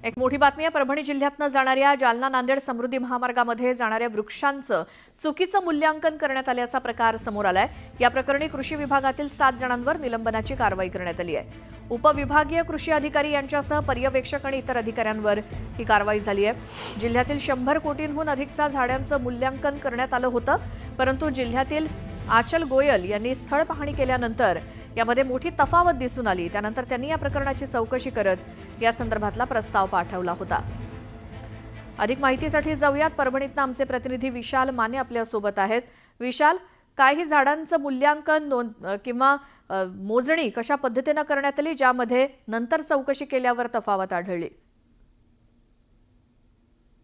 एक मोठी बातमी आहे। परभणी जिल्ह्यातनं जाणाऱ्या जालना नांदेड समृद्धी महामार्गामध्ये जाणाऱ्या वृक्षांचं चुकीचं मूल्यांकन करण्यात आल्याचा प्रकार समोर आलाय। या प्रकरणी कृषी विभागातील 7 जणांवर निलंबनाची कारवाई करण्यात आली आहे। उपविभागीय कृषी अधिकारी यांच्यासह पर्यवेक्षक आणि इतर अधिकाऱ्यांवर ही कारवाई झाली आहे। जिल्ह्यातील 100 कोटींहून अधिकच्या झाडांचं मूल्यांकन करण्यात आलं होतं, परंतु जिल्ह्यातील आचल गोयल यांनी स्थळ पाहणी केल्यानंतर यामध्ये मोठी तफावत दिसून आली। त्यानंतर त्यांनी या प्रकरणाची चौकशी करत या संदर्भातला प्रस्ताव पाठवला होता। अधिक माहितीसाठी जाऊयात। परभणीतनं आमचे प्रतिनिधी विशाल माने आपल्या सोबत आहेत। विशाल, काही झाडांचं मूल्यांकन किंवा मोजणी कशा पद्धतीने करण्यात आली, ज्यामध्ये नंतर चौकशी केल्यावर तफावत आढळली?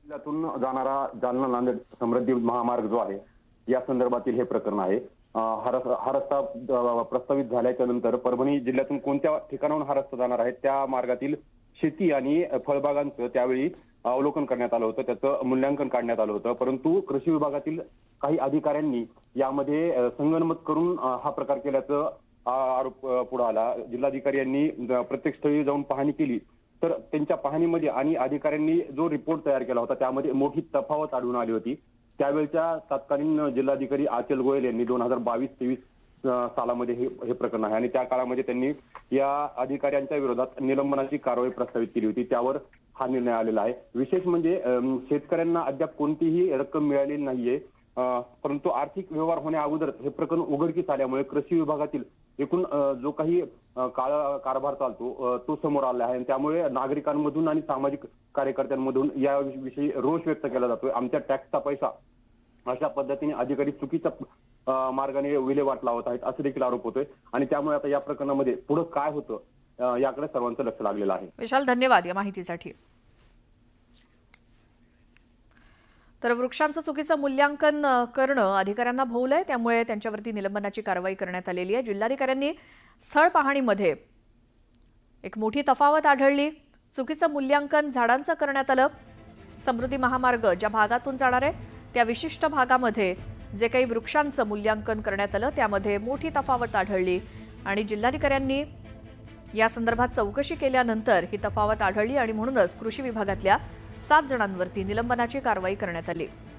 जिल्ह्यातून जाणारा जालना नांदेड समृद्धी महामार्ग जो आहे या संदर्भातील हे प्रकरण आहे। हा रस्ता प्रस्तावित झाल्याच्या नंतर परभणी जिल्ह्यातून कोणत्या ठिकाणाहून हा रस्ता जाणार आहे त्या मार्गातील शेती आणि फळबागांचं त्यावेळी अवलोकन करण्यात आलं होतं, त्याचं मूल्यांकन काढण्यात आलं होतं। परंतु कृषी विभागातील काही अधिकाऱ्यांनी यामध्ये संगनमत करून हा प्रकार केल्याचं आरोप पुढे आला। जिल्हाधिकारी यांनी प्रत्येक स्थळी जाऊन पाहणी केली, तर त्यांच्या पाहणीमध्ये आणि अधिकाऱ्यांनी जो रिपोर्ट तयार केला होता त्यामध्ये मोठी तफावत आढळून आली होती। त्यावेळच्या तत्कालीन जिल्हाधिकारी आचल गोयल यांनी 2022-23 सालामध्ये हे प्रकरण आहे आणि त्या काळामध्ये त्यांनी या अधिकाऱ्यांच्या विरोधात निलंबनाची कारवाई प्रस्तावित केली होती। त्यावर हा निर्णय आलेला आहे। विशेष म्हणजे शेतकऱ्यांना अद्याप कोणतीही रक्कम मिळालेली नाहीये, परंतु आर्थिक व्यवहार होण्या अगोदर हे प्रकरण उघडकीस आल्यामुळे कृषी विभागातील एकूण जो काही काळा कारभार चालतो तो समोर आला आहे। त्यामुळे नागरिकांमधून आणि सामाजिक कार्यकर्त्यांमधून याविषयी रोष व्यक्त केला जातोय। आमच्या टॅक्सचा पैसा अशा पद्धतीने अधिकारी चुकीच्या मार्गाने विल्हेवाट लावत आहेत असे देखील आरोप होतोय आणि त्यामुळे आता या प्रकरणामध्ये पुढे काय होतं याकडे सर्वांचं लक्ष लागलेलं आहे। विशाल, धन्यवाद या माहितीसाठी। तर वृक्षांचं चुकीचं मूल्यांकन करणं अधिकाऱ्यांना भोवलंय, त्यामुळे त्यांच्यावरती निलंबनाची कारवाई करण्यात आलेली आहे। जिल्हाधिकाऱ्यांनी स्थळ पाहणीमध्ये एक मोठी तफावत आढळली, चुकीचं मूल्यांकन झाडांचं करण्यात आलं। समृद्धी महामार्ग ज्या भागातून जाणार आहे त्या विशिष्ट भागामध्ये जे काही वृक्षांचं मूल्यांकन करण्यात आलं त्यामध्ये मोठी तफावत आढळली आणि जिल्हाधिकाऱ्यांनी या संदर्भात चौकशी केल्यानंतर ही तफावत आढळली आणि म्हणूनच कृषी विभागातल्या 7 जणांवरती निलंबनाची कारवाई करण्यात आली।